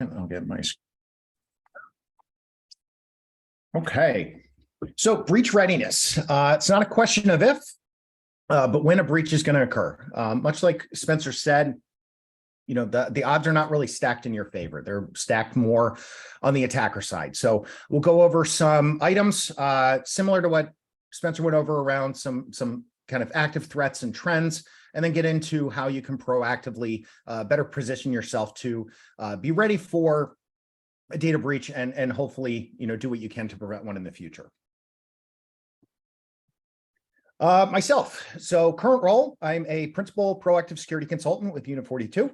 I'll get my. Okay. So breach readiness. It's not a question of if, but when a breach is going to occur. Much like Spencer said, you know, the odds are not really stacked in your favor. They're stacked more on the attacker side. So we'll go over some items similar to what Spencer went over around some kind of active threats and trends, and then get into how you can proactively better position yourself to be ready for a data breach and hopefully, you know, do what you can to prevent one in the future. Myself. So current role, I'm a principal proactive security consultant with Unit 42.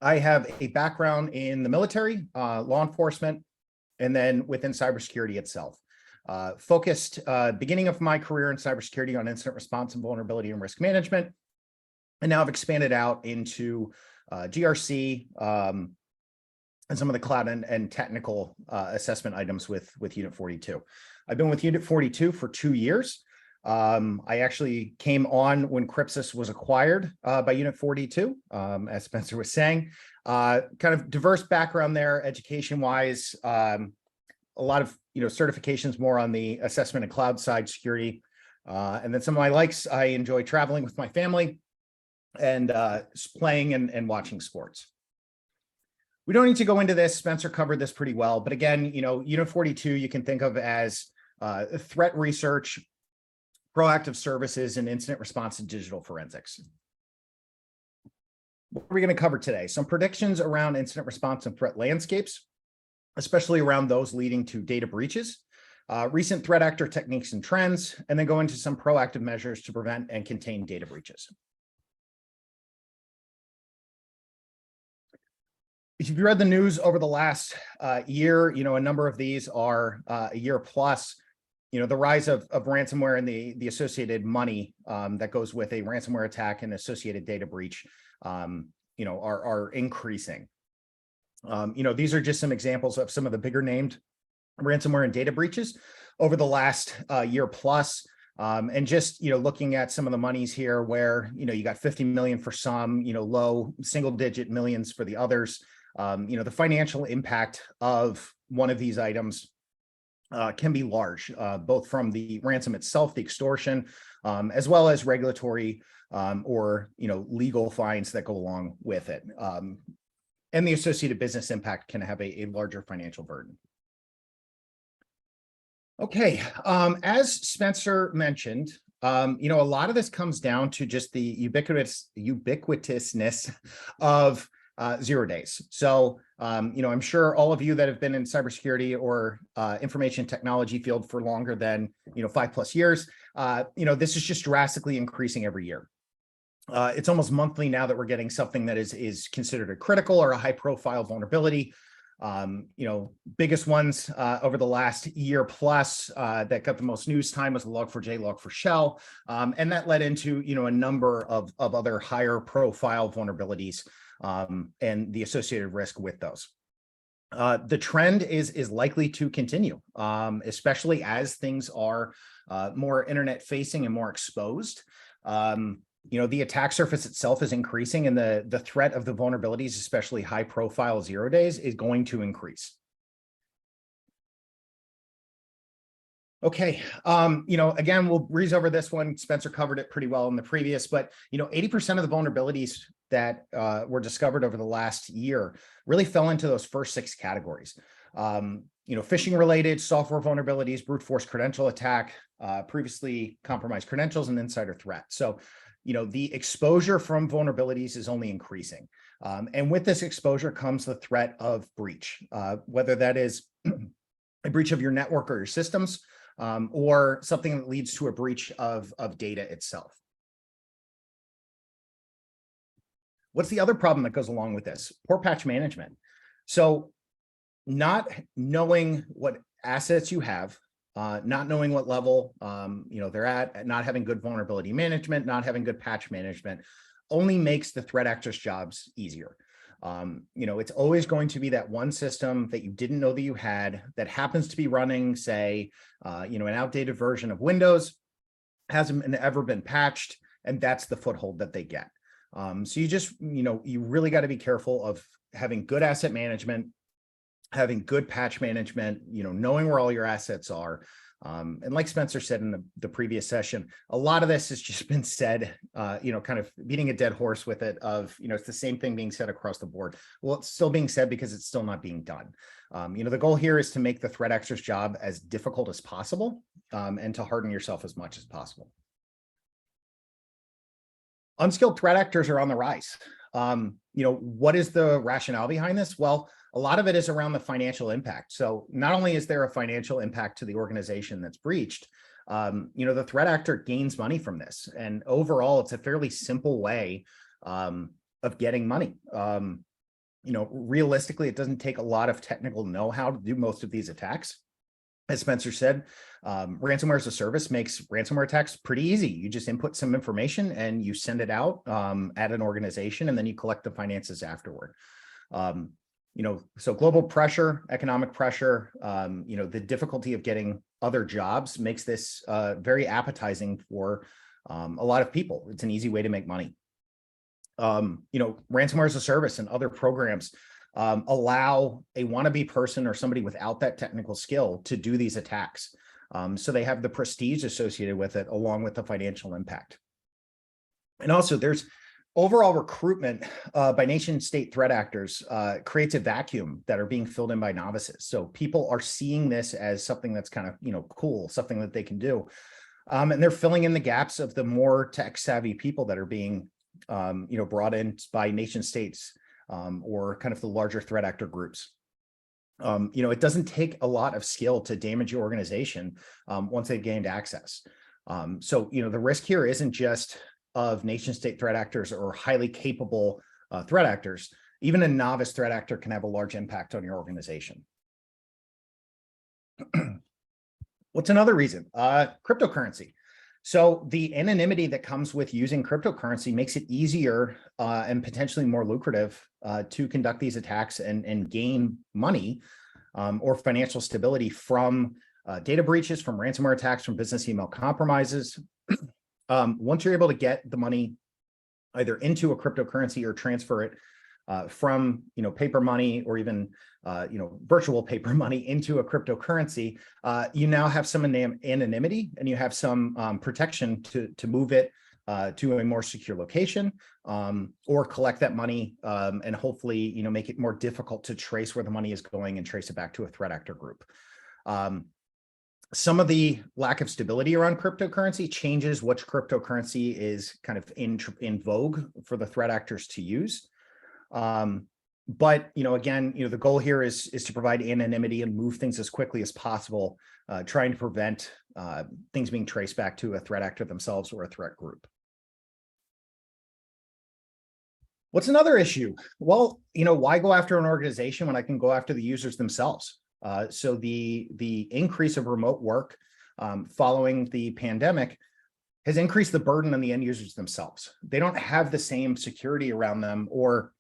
I have a background in the military, law enforcement, and then within cybersecurity itself. Focused beginning of my career in cybersecurity on incident response and vulnerability and risk management. And now I've expanded out into GRC and some of the cloud and technical assessment items with Unit 42. I've been with Unit 42 for 2 years. I actually came on when Crypsis was acquired by Unit 42, as Spencer was saying. Kind of diverse background there, education-wise. A lot of certifications more on the assessment and cloud side security. And then some of my likes, I enjoy traveling with my family and playing and watching sports. We don't need to go into this. Spencer covered this pretty well. But again, Unit 42 you can think of as threat research, proactive services, and incident response and digital forensics. What are we going to cover today? Some predictions around incident response and threat landscapes, especially around those leading to data breaches, recent threat actor techniques and trends, and then go into some proactive measures to prevent and contain data breaches. If you've read the news over the last year, a number of these are a year plus. The rise of ransomware and the associated money that goes with a ransomware attack and associated data breach, are increasing. These are just some examples of some of the bigger named ransomware and data breaches over the last year plus. And just, looking at some of the monies here where, you got 50 million for some, low single digit millions for the others. The financial impact of one of these items can be large, both from the ransom itself, the extortion, as well as regulatory or legal fines that go along with it. And the associated business impact can have a larger financial burden. Okay, as Spencer mentioned, a lot of this comes down to just the ubiquitousness of 0 days. So, I'm sure all of you that have been in cybersecurity or information technology field for longer than 5+ years, this is just drastically increasing every year. It's almost monthly now that we're getting something that is considered a critical or a high-profile vulnerability. Biggest ones over the last year plus that got the most news time was the Log4j, Log4Shell, and that led into a number of other higher profile vulnerabilities and the associated risk with those. The trend is likely to continue, especially as things are more internet facing and more exposed. The attack surface itself is increasing, and the threat of the vulnerabilities, especially high profile 0 days, is going to increase. Okay, again, we'll breeze over this one. Spencer covered it pretty well in the previous, but 80% of the vulnerabilities that were discovered over the last year really fell into those first 6 categories. Phishing related, software vulnerabilities, brute force credential attack, previously compromised credentials, and insider threat. So, the exposure from vulnerabilities is only increasing. And with this exposure comes the threat of breach, whether that is a breach of your network or your systems, or something that leads to a breach of data itself. What's the other problem that goes along with this? Poor patch management. So not knowing what assets you have, not knowing what level they're at, not having good vulnerability management, not having good patch management only makes the threat actors' jobs easier. It's always going to be that one system that you didn't know that you had that happens to be running, say, an outdated version of Windows, hasn't ever been patched, and that's the foothold that they get. So you just, you really got to be careful having good asset management, having good patch management, knowing where all your assets are. And like Spencer said in the previous session, a lot of this has just been said, kind of beating a dead horse with it of, it's the same thing being said across the board. Well, it's still being said because it's still not being done. The goal here is to make the threat actor's job as difficult as possible, and to harden yourself as much as possible. Unskilled threat actors are on the rise. What is the rationale behind this? Well, a lot of it is around the financial impact. So not only is there a financial impact to the organization that's breached, the threat actor gains money from this. And overall, it's a fairly simple way of getting money. Realistically, it doesn't take a lot of technical know-how to do most of these attacks. As Spencer said, ransomware as a service makes ransomware attacks pretty easy. You just input some information and you send it out at an organization, and then you collect the finances afterward. So global pressure, economic pressure, the difficulty of getting other jobs makes this very appetizing for a lot of people. It's an easy way to make money. Ransomware as a service and other programs allow a wannabe person or somebody without that technical skill to do these attacks. So they have the prestige associated with it, along with the financial impact. And also there's overall recruitment by nation state threat actors creates a vacuum that are being filled in by novices. So people are seeing this as something that's kind of, cool, something that they can do. And they're filling in the gaps of the more tech savvy people that are being, brought in by nation states or kind of the larger threat actor groups. It doesn't take a lot of skill to damage your organization once they've gained access. So the risk here isn't just of nation state threat actors or highly capable threat actors. Even a novice threat actor can have a large impact on your organization. What's another reason? Cryptocurrency. So the anonymity that comes with using cryptocurrency makes it easier and potentially more lucrative to conduct these attacks and gain money or financial stability from data breaches, from ransomware attacks, from business email compromises. Once you're able to get the money either into a cryptocurrency or transfer it from paper money or even virtual paper money into a cryptocurrency, you now have some anonymity and you have some protection to move it to a more secure location or collect that money and hopefully make it more difficult to trace where the money is going and trace it back to a threat actor group. Some of the lack of stability around cryptocurrency changes which cryptocurrency is kind of in vogue for the threat actors to use. But again, the goal here is to provide anonymity and move things as quickly as possible, trying to prevent things being traced back to a threat actor themselves or a threat group. What's another issue? Well, why go after an organization when I can go after the users themselves? So the increase of remote work following the pandemic has increased the burden on the end users themselves. They don't have the same security around them or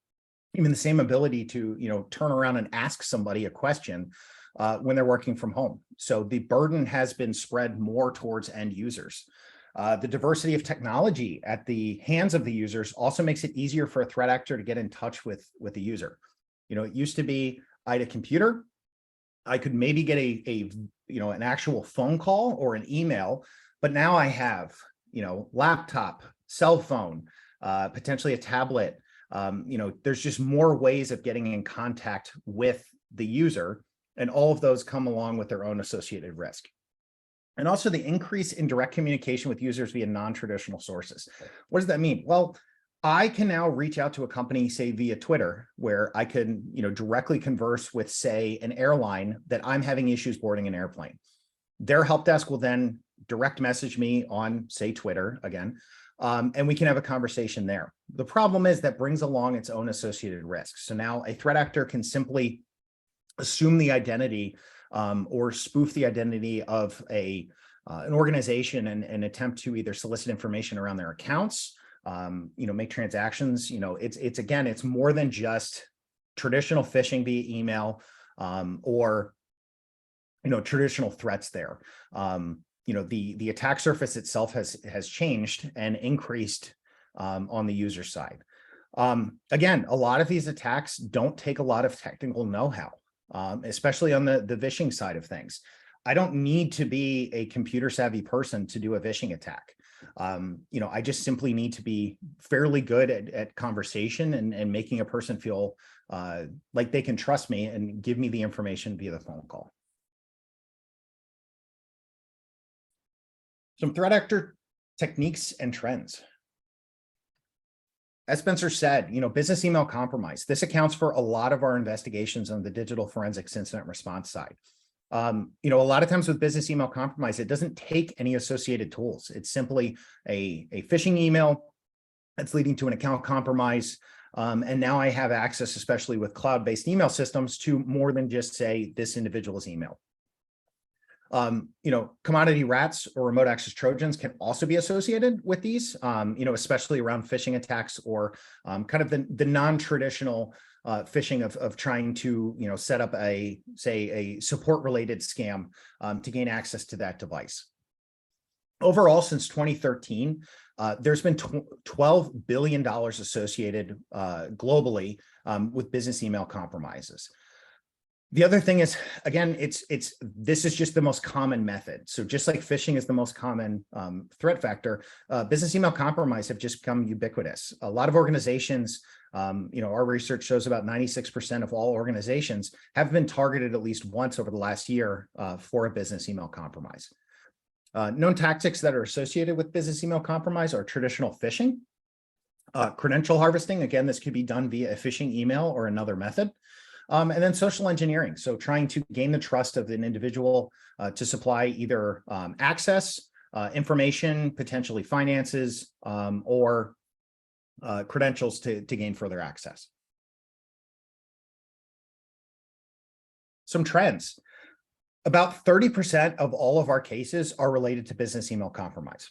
even the same ability to turn around and ask somebody a question when they're working from home. So the burden has been spread more towards end users. The diversity of technology at the hands of the users also makes it easier for a threat actor to get in touch with the user. It used to be I had a computer, I could maybe get an actual phone call or an email, but now I have laptop, cell phone, potentially a tablet. There's just more ways of getting in contact with the user, and all of those come along with their own associated risk. And also the increase in direct communication with users via non-traditional sources. What does that mean? Well, I can now reach out to a company, say via Twitter, where I can, directly converse with, say, an airline that I'm having issues boarding an airplane. Their help desk will then direct message me on, say, Twitter again, and we can have a conversation there. The problem is that brings along its own associated risks. So now a threat actor can simply assume the identity or spoof the identity of an organization and attempt to either solicit information around their accounts, make transactions. It's more than just traditional phishing via email or traditional threats there. The attack surface itself has changed and increased on the user side. Again, a lot of these attacks don't take a lot of technical know-how, especially on the vishing side of things. I don't need to be a computer savvy person to do a vishing attack. I just simply need to be fairly good at conversation and making a person feel like they can trust me and give me the information via the phone call. Some threat actor techniques and trends. As Spencer said, business email compromise. This accounts for a lot of our investigations on the digital forensics incident response side. A lot of times with business email compromise, it doesn't take any associated tools. It's simply a phishing email that's leading to an account compromise. And now I have access, especially with cloud-based email systems, to more than just say this individual's email. Commodity rats or remote access Trojans can also be associated with these, especially around phishing attacks or kind of the non-traditional phishing of trying to, set up a support related scam to gain access to that device. Overall, since 2013, there's been $12 billion associated globally with business email compromises. The other thing is, again, this is just the most common method. So just like phishing is the most common threat factor, business email compromise have just become ubiquitous. A lot of organizations, our research shows about 96% of all organizations have been targeted at least once over the last year for a business email compromise. Known tactics that are associated with business email compromise are traditional phishing, credential harvesting. Again, this could be done via a phishing email or another method. And then social engineering. So trying to gain the trust of an individual to supply either access, information, potentially finances, or credentials to gain further access. Some trends. About 30% of all of our cases are related to business email compromise.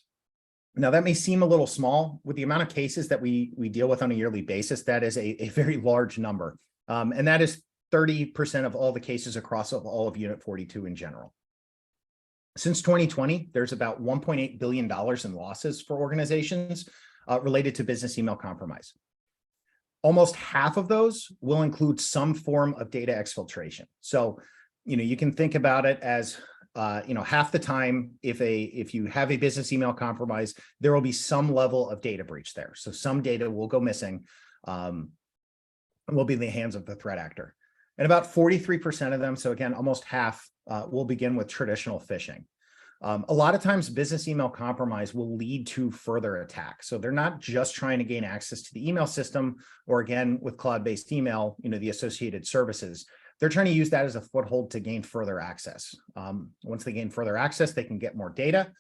Now, that may seem a little small. With the amount of cases that we deal with on a yearly basis, that is a very large number. And that is 30% of all the cases across all of Unit 42 in general. Since 2020, there's about $1.8 billion in losses for organizations related to business email compromise. Almost half of those will include some form of data exfiltration. So, you can think about it as, half the time, if you have a business email compromise, there will be some level of data breach there. So some data will go missing. Will be in the hands of the threat actor. And about 43% of them, so again, almost half, will begin with traditional phishing. A lot of times business email compromise will lead to further attacks. So they're not just trying to gain access to the email system, or again, with cloud-based email, the associated services. They're trying to use that as a foothold to gain further access. Once they gain further access, they can get more data,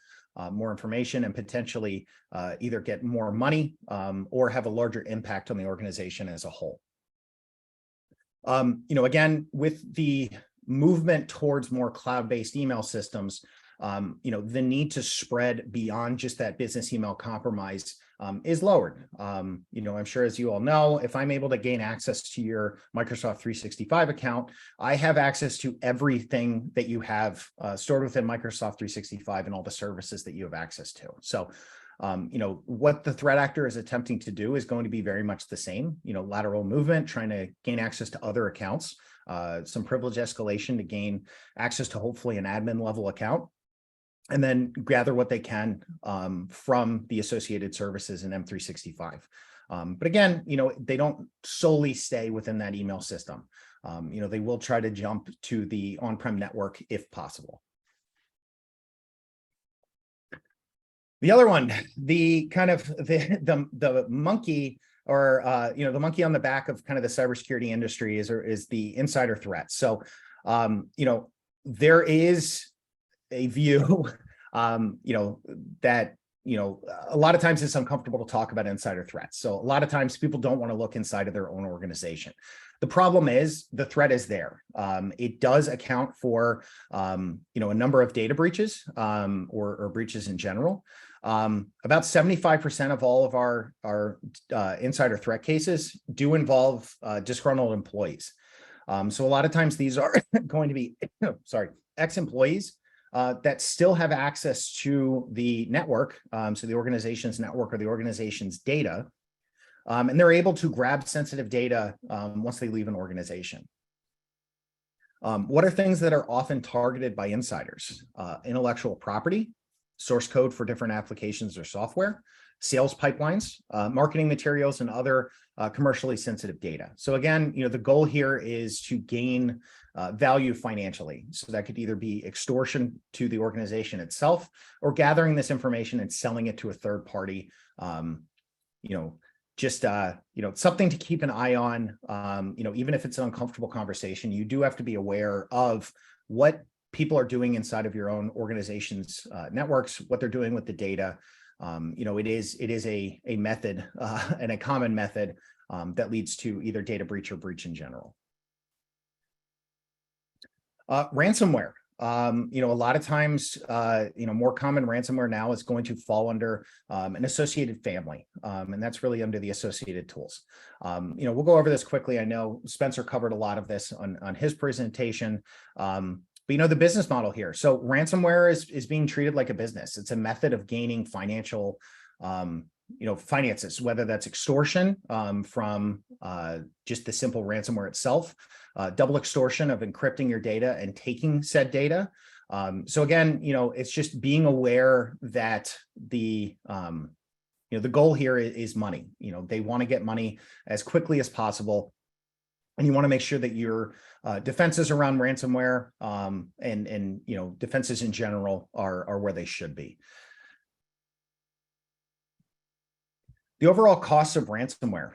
more information, and potentially either get more money or have a larger impact on the organization as a whole. Again, with the movement towards more cloud-based email systems, the need to spread beyond just that business email compromise is lowered. I'm sure, as you all know, if I'm able to gain access to your Microsoft 365 account, I have access to everything that you have stored within Microsoft 365 and all the services that you have access to. So, what the threat actor is attempting to do is going to be very much the same, lateral movement, trying to gain access to other accounts, some privilege escalation to gain access to hopefully an admin level account, and then gather what they can from the associated services in M365. But again, they don't solely stay within that email system. They will try to jump to the on-prem network if possible. The other one, the kind of the monkey, or the monkey on the back of kind of the cybersecurity industry is the insider threat. So there is a view that a lot of times it's uncomfortable to talk about insider threats. So a lot of times people don't want to look inside of their own organization. The problem is the threat is there. It does account for a number of data breaches or breaches in general. About 75% of all of our insider threat cases do involve disgruntled employees. So a lot of times these are going to be ex-employees that still have access to the network, so the organization's network or the organization's data, And they're able to grab sensitive data once they leave an organization. What are things that are often targeted by insiders? Intellectual property, source code for different applications or software, sales pipelines, marketing materials, and other commercially sensitive data. So again, the goal here is to gain value financially. So that could either be extortion to the organization itself or gathering this information and selling it to a third party. Something to keep an eye on. Even if it's an uncomfortable conversation, you do have to be aware of what people are doing inside of your own organization's networks, what they're doing with the data. It is a method and a common method that leads to either data breach or breach in general. Ransomware. A lot of times, more common ransomware now is going to fall under an associated family, and that's really under the associated tools. We'll go over this quickly. I know Spencer covered a lot of this on his presentation, but the business model here. So ransomware is being treated like a business. It's a method of gaining financial finances, whether that's extortion from just the simple ransomware itself, double extortion of encrypting your data and taking said data. So again, it's just being aware that the goal here is money. They want to get money as quickly as possible. And you want to make sure that your defenses around ransomware and defenses in general are where they should be. The overall cost of ransomware.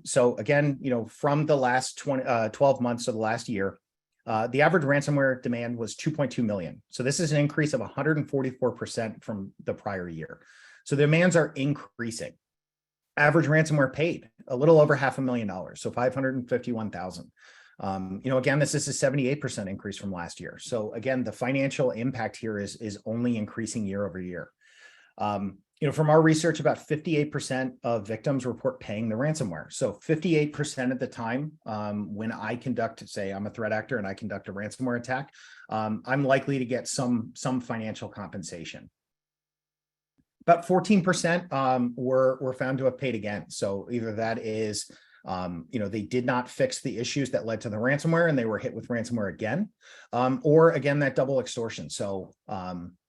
So again, from the last 12 months of the last year, the average ransomware demand was 2.2 million. So this is an increase of 144% from the prior year. So the demands are increasing. Average ransomware paid a little over $500,000, so 551,000. Again, this is a 78% increase from last year. So again, the financial impact here is only increasing year over year. From our research, about 58% of victims report paying the ransomware. So 58% of the time, when I conduct, say I'm a threat actor and I conduct a ransomware attack, I'm likely to get some financial compensation. About 14% were found to have paid again. So either that is, they did not fix the issues that led to the ransomware and they were hit with ransomware again, or again, that double extortion. So,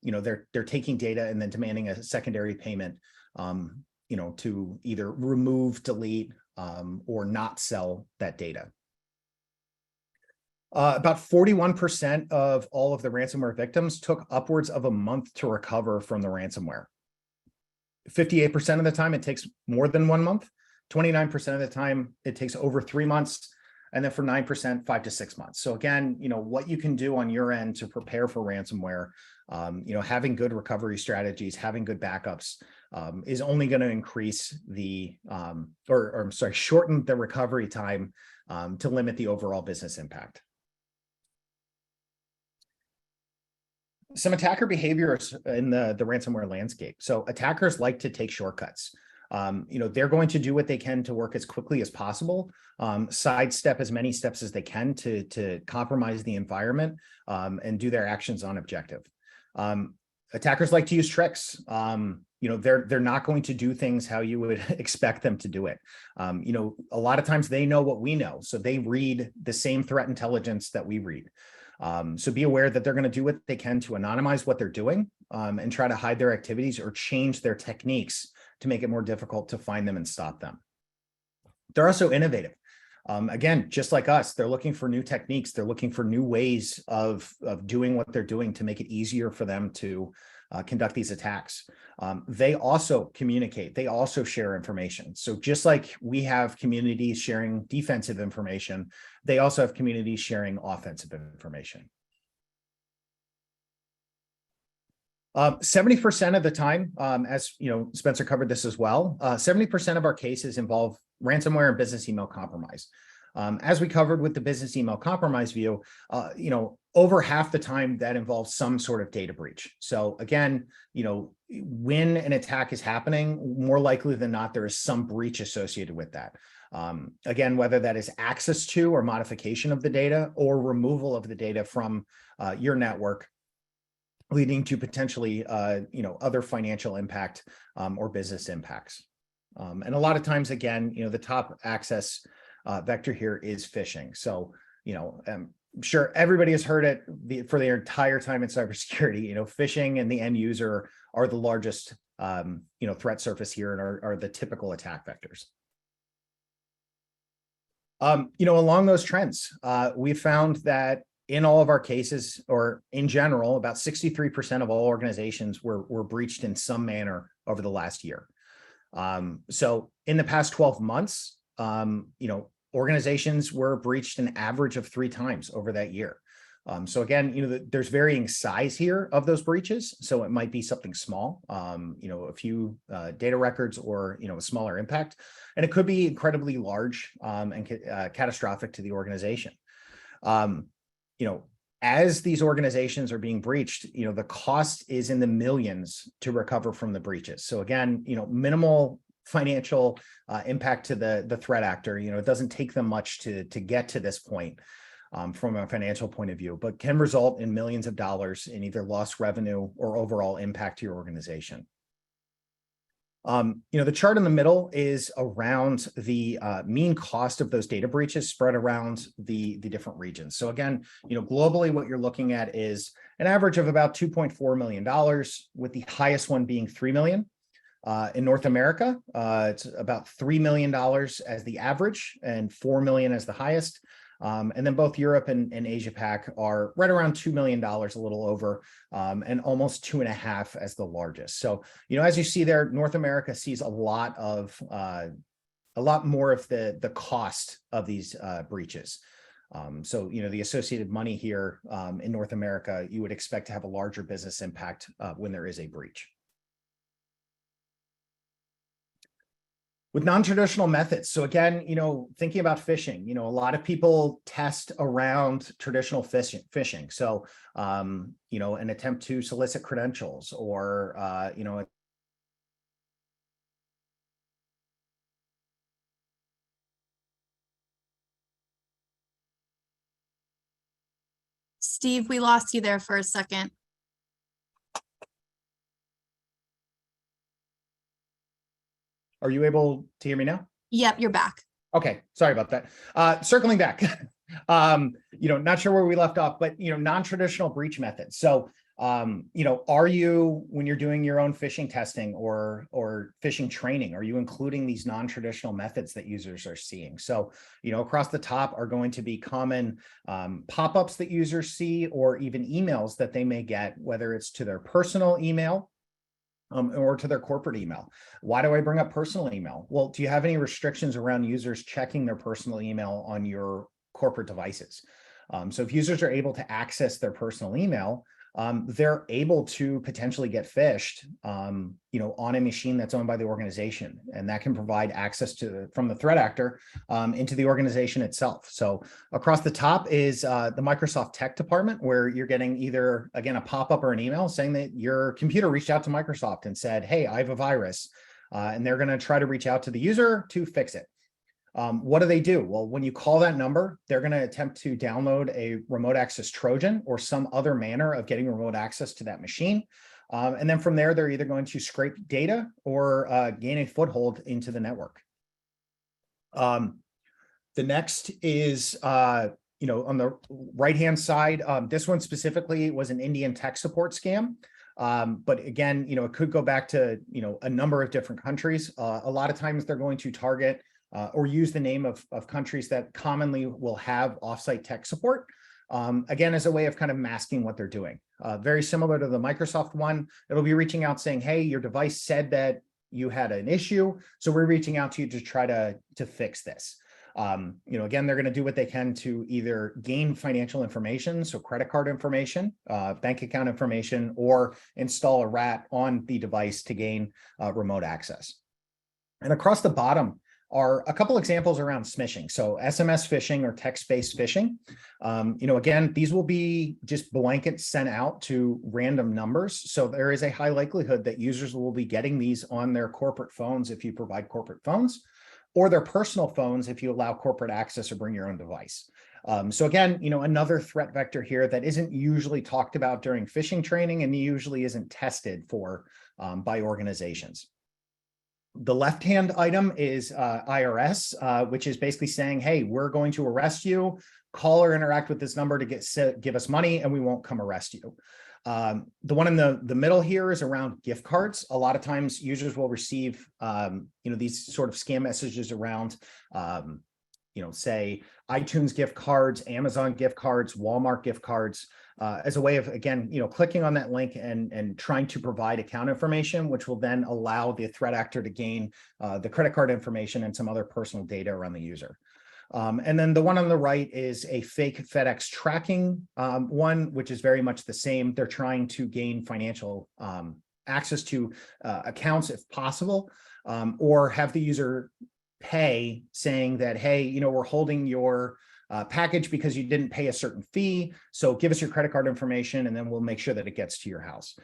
they're taking data and then demanding a secondary payment, to either remove, delete, or not sell that data. About 41% of all of the ransomware victims took upwards of a month to recover from the ransomware. 58% of the time, it takes more than 1 month. 29% of the time, it takes over 3 months. And then for 9%, 5 to 6 months. So again, what you can do on your end to prepare for ransomware, having good recovery strategies, having good backups, is only going to increase shorten the recovery time to limit the overall business impact. Some attacker behaviors in the ransomware landscape. So attackers like to take shortcuts. They're going to do what they can to work as quickly as possible, sidestep as many steps as they can to compromise the environment, and do their actions on objective. Attackers like to use tricks. They're not going to do things how you would expect them to do it. A lot of times they know what we know, so they read the same threat intelligence that we read. So be aware that they're going to do what they can to anonymize what they're doing, and try to hide their activities or change their techniques to make it more difficult to find them and stop them. They're also innovative. Again, just like us, they're looking for new techniques. They're looking for new ways of doing what they're doing to make it easier for them to conduct these attacks. They also communicate. They also share information. So just like we have communities sharing defensive information, they also have communities sharing offensive information. 70% of the time, as Spencer covered this as well, 70% of our cases involve ransomware and business email compromise. As we covered with the business email compromise view, over half the time that involves some sort of data breach. So again, when an attack is happening, more likely than not, there is some breach associated with that. Again, whether that is access to or modification of the data or removal of the data from your network, leading to potentially, other financial impact or business impacts. And a lot of times, again, the top access vector here is phishing. So, I'm sure everybody has heard it for their entire time in cybersecurity. Phishing and the end user are the largest, threat surface here and are the typical attack vectors. Along those trends, we found that in all of our cases, or in general, about 63% of all organizations were breached in some manner over the last year. So in the past 12 months, organizations were breached an average of 3 times over that year. So again, there's varying size here of those breaches. So it might be something small, a few data records, or a smaller impact, and it could be incredibly large and catastrophic to the organization. As these organizations are being breached, the cost is in the millions to recover from the breaches. So again, minimal financial impact to the threat actor. It doesn't take them much to get to this point from a financial point of view, but can result in millions of dollars in either lost revenue or overall impact to your organization. The chart in the middle is around the mean cost of those data breaches spread around the different regions. So again, globally, what you're looking at is an average of about $2.4 million, with the highest one being $3 million. In North America, it's about $3 million as the average and $4 million as the highest. And then both Europe and Asia Pac are right around $2 million, a little over, and almost 2.5 as the largest. So, as you see there, North America sees a lot more of the cost of these breaches. So, the associated money here in North America, you would expect to have a larger business impact when there is a breach. With non-traditional methods. So again, thinking about phishing, a lot of people test around traditional phishing. So, an attempt to solicit credentials, or, Steve, we lost you there for a second. Are you able to hear me now? Yep, you're back. Okay, sorry about that. Circling back, not sure where we left off, but non-traditional breach methods. So, are you, when you're doing your own phishing testing or phishing training, are you including these non-traditional methods that users are seeing? So, across the top are going to be common pop-ups that users see, or even emails that they may get, whether it's to their personal email or to their corporate email. Why do I bring up personal email? Well, do you have any restrictions around users checking their personal email on your corporate devices? So if users are able to access their personal email, they're able to potentially get phished, on a machine that's owned by the organization, and that can provide access from the threat actor into the organization itself. So across the top is the Microsoft Tech Department, where you're getting either, again, a pop-up or an email saying that your computer reached out to Microsoft and said, "Hey, I have a virus," and they're going to try to reach out to the user to fix it. What do? Well, when you call that number, they're going to attempt to download a remote access Trojan or some other manner of getting remote access to that machine. And then from there, they're either going to scrape data or gain a foothold into the network. The next is, on the right-hand side, this one specifically was an Indian tech support scam. But again, it could go back to, a number of different countries. A lot of times they're going to target or use the name of countries that commonly will have offsite tech support, again, as a way of kind of masking what they're doing. Very similar to the Microsoft one, it'll be reaching out saying, "Hey, your device said that you had an issue, so we're reaching out to you to try to fix this." Again, they're going to do what they can to either gain financial information, so credit card information, bank account information, or install a rat on the device to gain remote access. And across the bottom are a couple examples around smishing. So SMS phishing or text-based phishing. Again, these will be just blanket sent out to random numbers. So there is a high likelihood that users will be getting these on their corporate phones if you provide corporate phones, or their personal phones if you allow corporate access or bring your own device. So again, another threat vector here that isn't usually talked about during phishing training and usually isn't tested for by organizations. The left-hand item is IRS, which is basically saying, hey, we're going to arrest you. Call or interact with this number to give us money, and we won't come arrest you. The one in the middle here is around gift cards. A lot of times users will receive, these sort of scam messages around, say iTunes gift cards, Amazon gift cards, Walmart gift cards, as a way of, again, clicking on that link and trying to provide account information, which will then allow the threat actor to gain the credit card information and some other personal data around the user. And then the one on the right is a fake FedEx tracking one, which is very much the same. They're trying to gain financial access to accounts if possible, or have the user pay saying that, hey, we're holding your package because you didn't pay a certain fee. So give us your credit card information and then we'll make sure that it gets to your house.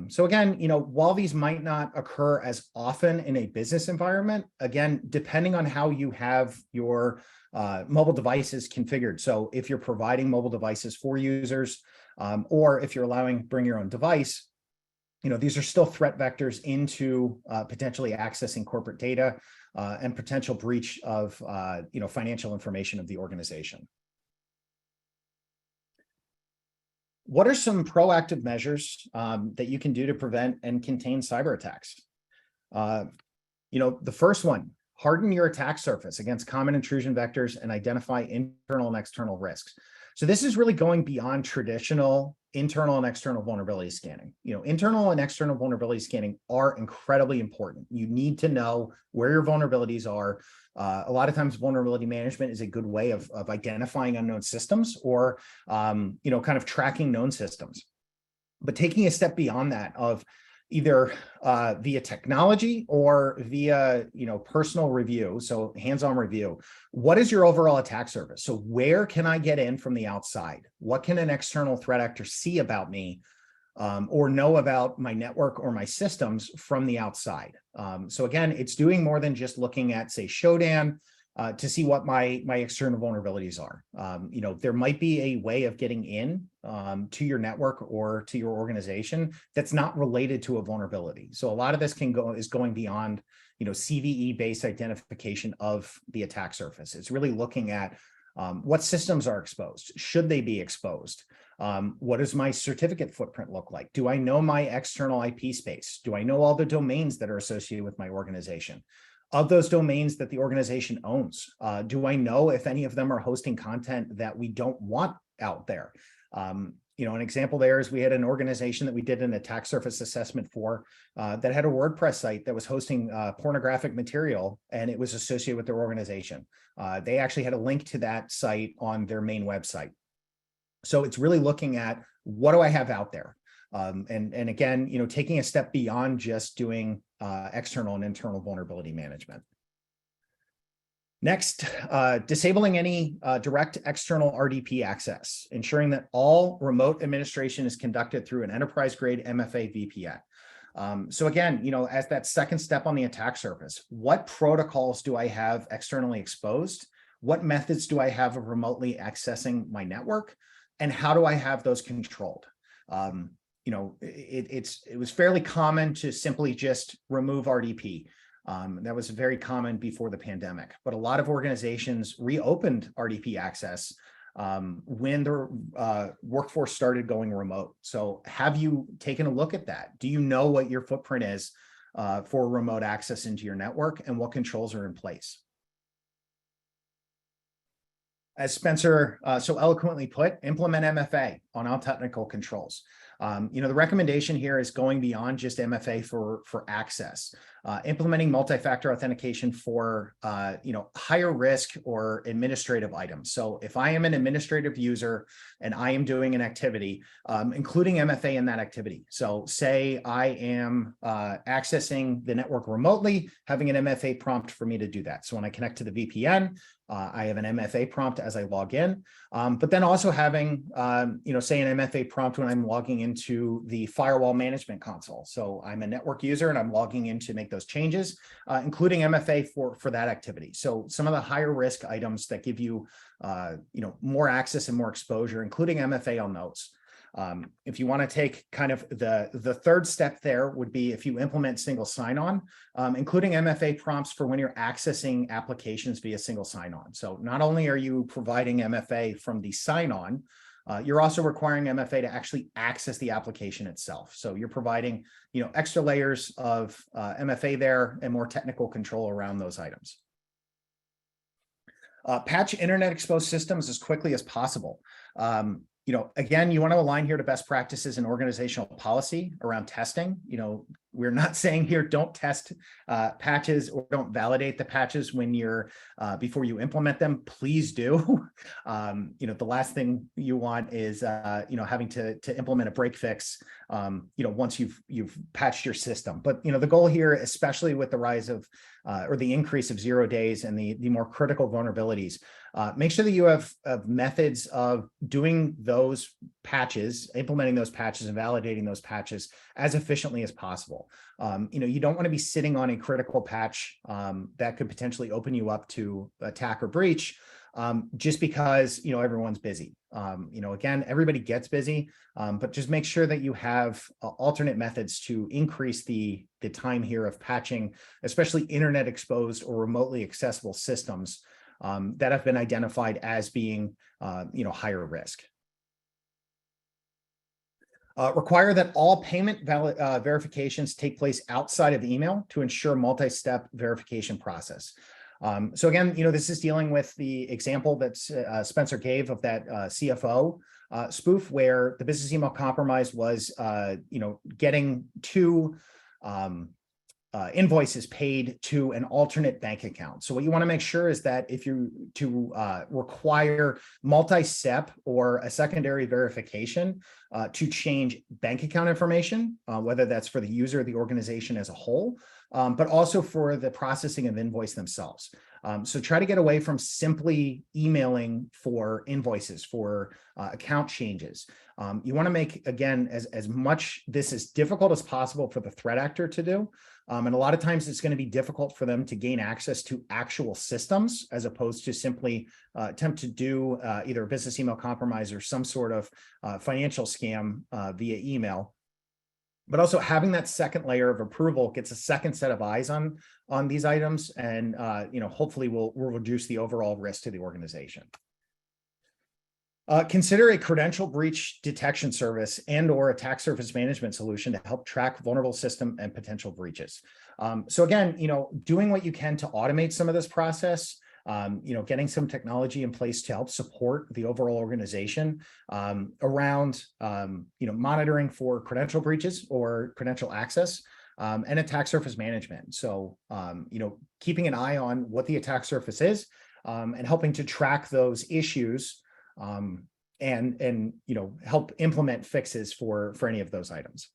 So again, while these might not occur as often in a business environment, again, depending on how you have your mobile devices configured. So if you're providing mobile devices for users, or if you're allowing bring your own device, these are still threat vectors into potentially accessing corporate data and potential breach of financial information of the organization. What are some proactive measures that you can do to prevent and contain cyber attacks? The first one, harden your attack surface against common intrusion vectors and identify internal and external risks. So this is really going beyond traditional internal and external vulnerability scanning. Internal and external vulnerability scanning are incredibly important. You need to know where your vulnerabilities are. A lot of times vulnerability management is a good way of identifying unknown systems or, kind of tracking known systems. But taking a step beyond that of either via technology or via personal review, so hands-on review. What is your overall attack surface? So where can I get in from the outside? What can an external threat actor see about me or know about my network or my systems from the outside? So again, it's doing more than just looking at, say, Shodan to see what my external vulnerabilities are. There might be a way of getting in to your network or to your organization that's not related to a vulnerability. So a lot of this is going beyond, CVE-based identification of the attack surface. It's really looking at what systems are exposed. Should they be exposed? What does my certificate footprint look like? Do I know my external IP space? Do I know all the domains that are associated with my organization? Of those domains that the organization owns, do I know if any of them are hosting content that we don't want out there? An example there is we had an organization that we did an attack surface assessment for that had a WordPress site that was hosting pornographic material, and it was associated with their organization. They actually had a link to that site on their main website. So it's really looking at, what do I have out there? And again, taking a step beyond just doing external and internal vulnerability management. Next, disabling any direct external RDP access, ensuring that all remote administration is conducted through an enterprise-grade MFA VPN. So again, as that second step on the attack surface, what protocols do I have externally exposed? What methods do I have of remotely accessing my network? And how do I have those controlled? It was fairly common to simply just remove RDP. That was very common before the pandemic, but a lot of organizations reopened RDP access when the workforce started going remote. So have you taken a look at that? Do you know what your footprint is for remote access into your network and what controls are in place? As Spencer so eloquently put, implement MFA on all technical controls. The recommendation here is going beyond just MFA for access, implementing multi-factor authentication for higher risk or administrative items. So if I am an administrative user and I am doing an activity, including MFA in that activity. So say I am accessing the network remotely, having an MFA prompt for me to do that. So when I connect to the VPN, I have an MFA prompt as I log in, but then also having, say an MFA prompt when I'm logging into the firewall management console. So I'm a network user and I'm logging in to make those changes, including MFA for that activity. So some of the higher risk items that give you, more access and more exposure, including MFA on those. If you want to take kind of the third step there would be if you implement single sign-on, including MFA prompts for when you're accessing applications via single sign-on. So not only are you providing MFA from the sign-on, you're also requiring MFA to actually access the application itself. So you're providing, extra layers of MFA there and more technical control around those items. Patch internet exposed systems as quickly as possible. Again, you want to align here to best practices and organizational policy around testing. We're not saying here don't test patches or don't validate the patches when you're before you implement them. Please do. The last thing you want is having to implement a break fix once you've patched your system. But the goal here, especially with the rise of or the increase of 0 days and the more critical vulnerabilities, make sure that you have methods of doing those patches, implementing those patches and validating those patches as efficiently as possible. You don't want to be sitting on a critical patch that could potentially open you up to attack or breach just because, everyone's busy. Again, everybody gets busy, but just make sure that you have alternate methods to increase the time here of patching, especially internet exposed or remotely accessible systems that have been identified as being, higher risk. Require that all payment verifications take place outside of email to ensure multi-step verification process. So again, this is dealing with the example that Spencer gave of that CFO spoof, where the business email compromise was, getting two invoices paid to an alternate bank account. So what you want to make sure is that if you require multi-step or a secondary verification to change bank account information, whether that's for the user or the organization as a whole, but also for the processing of invoice themselves. So try to get away from simply emailing for invoices, for account changes. You want to make, again, as much this as difficult as possible for the threat actor to do. And a lot of times it's going to be difficult for them to gain access to actual systems as opposed to simply attempt to do either a business email compromise or some sort of financial scam via email. But also having that second layer of approval gets a second set of eyes on these items, and hopefully will reduce the overall risk to the organization. Consider a credential breach detection service and or attack surface management solution to help track vulnerable system and potential breaches. So again, doing what you can to automate some of this process, getting some technology in place to help support the overall organization around, monitoring for credential breaches or credential access and attack surface management. So, keeping an eye on what the attack surface is and helping to track those issues and help implement fixes for any of those items.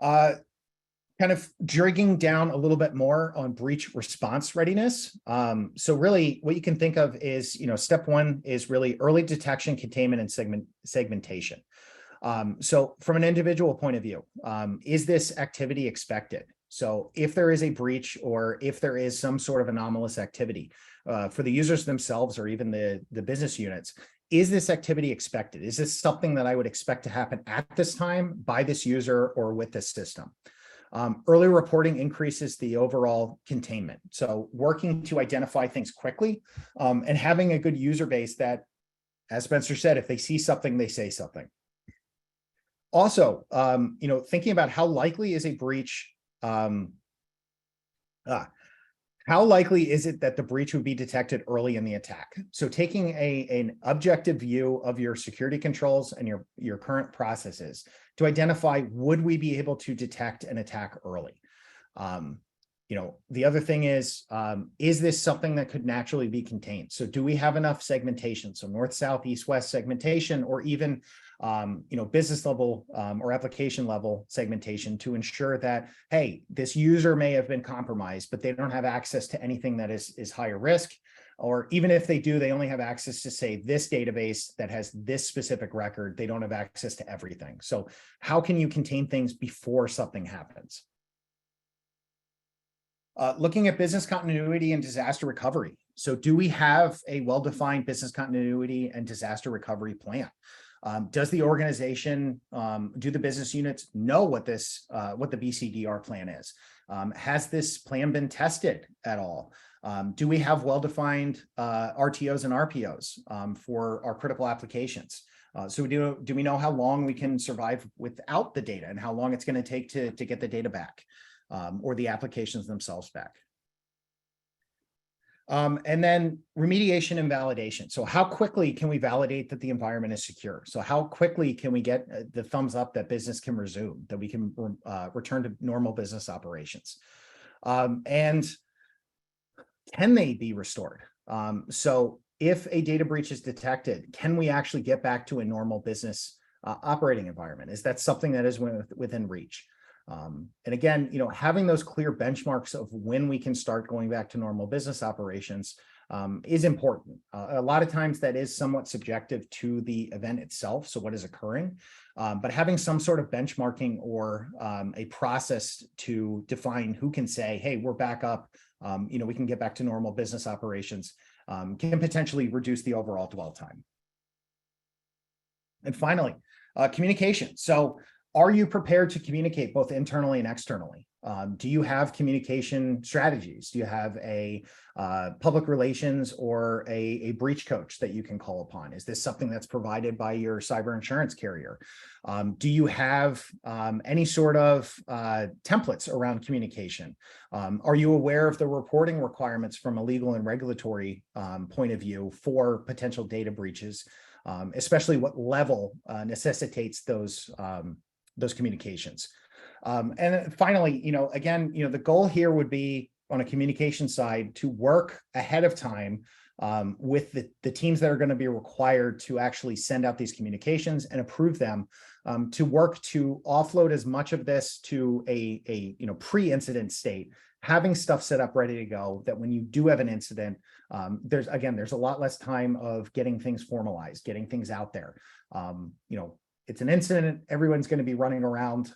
Kind of drilling down a little bit more on breach response readiness. So really what you can think of is, step one is really early detection, containment, and segmentation. So from an individual point of view, is this activity expected? So if there is a breach or if there is some sort of anomalous activity for the users themselves or even the business units, is this activity expected? Is this something that I would expect to happen at this time by this user or with this system? Early reporting increases the overall containment. So working to identify things quickly and having a good user base that, as Spencer said, if they see something, they say something. Also, thinking about how likely is a breach, how likely is it that the breach would be detected early in the attack? So taking an objective view of your security controls and your current processes to identify, would we be able to detect an attack early? The other thing is this something that could naturally be contained? So do we have enough segmentation? So north, south, east, west segmentation, or even business level or application level segmentation to ensure that, hey, this user may have been compromised, but they don't have access to anything that is higher risk. Or even if they do, they only have access to, say, this database that has this specific record. They don't have access to everything. So how can you contain things before something happens? Looking at business continuity and disaster recovery. So do we have a well-defined business continuity and disaster recovery plan? Does the organization, do the business units know what the BCDR plan is? Has this plan been tested at all? Do we have well-defined RTOs and RPOs for our critical applications? So do we know how long we can survive without the data and how long it's going to take to get the data back or the applications themselves back? And then remediation and validation. So how quickly can we validate that the environment is secure? So how quickly can we get the thumbs up that business can resume, that we can return to normal business operations? And can they be restored? So if a data breach is detected, can we actually get back to a normal business operating environment? Is that something that is within reach? And again, having those clear benchmarks of when we can start going back to normal business operations is important. A lot of times that is somewhat subjective to the event itself, so what is occurring, but having some sort of benchmarking or a process to define who can say, hey, we're back up, we can get back to normal business operations can potentially reduce the overall dwell time. And finally, communication. So are you prepared to communicate both internally and externally? Do you have communication strategies? Do you have a public relations or a breach coach that you can call upon? Is this something that's provided by your cyber insurance carrier? Do you have any sort of templates around communication? Are you aware of the reporting requirements from a legal and regulatory point of view for potential data breaches, especially what level necessitates those communications? And finally, again, the goal here would be on a communication side to work ahead of time with the teams that are going to be required to actually send out these communications and approve them, to work to offload as much of this to a pre-incident state, having stuff set up ready to go, that when you do have an incident, there's a lot less time of getting things formalized, getting things out there. It's an incident, everyone's going to be running around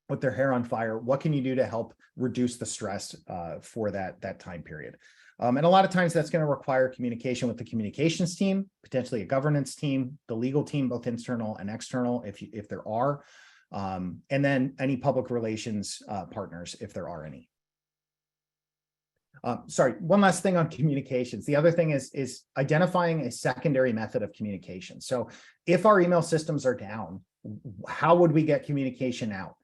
with their hair on fire. What can you do to help reduce the stress for that time period? And a lot of times that's going to require communication with the communications team, potentially a governance team, the legal team, both internal and external, if there are, and then any public relations partners, if there are any. Sorry, one last thing on communications. The other thing is identifying a secondary method of communication. So if our email systems are down, how would we get communication out?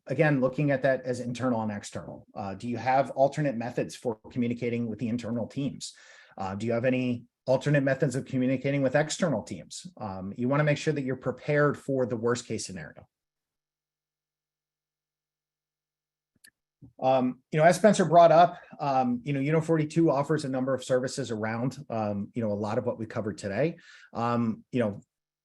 Again, looking at that as internal and external. Do you have alternate methods for communicating with the internal teams? Do you have any alternate methods of communicating with external teams? You want to make sure that you're prepared for the worst case scenario. As Spencer brought up, Unit 42 offers a number of services around, a lot of what we covered today.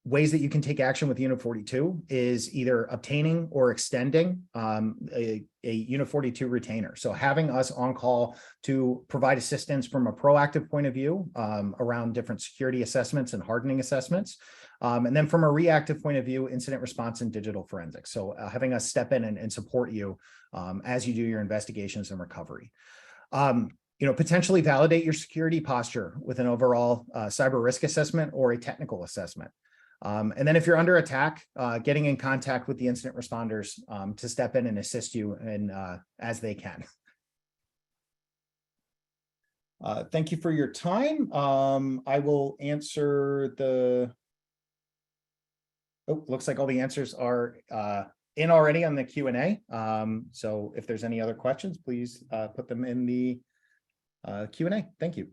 Ways that you can take action with Unit 42 is either obtaining or extending a Unit 42 retainer. So having us on call to provide assistance from a proactive point of view around different security assessments and hardening assessments. And then from a reactive point of view, incident response and digital forensics. So having us step in and support you as you do your investigations and recovery. Potentially validate your security posture with an overall cyber risk assessment or a technical assessment. And then if you're under attack, getting in contact with the incident responders to step in and assist you as they can. Thank you for your time. I will answer looks like all the answers are in already on the Q&A. So if there's any other questions, please put them in the Q&A. Thank you.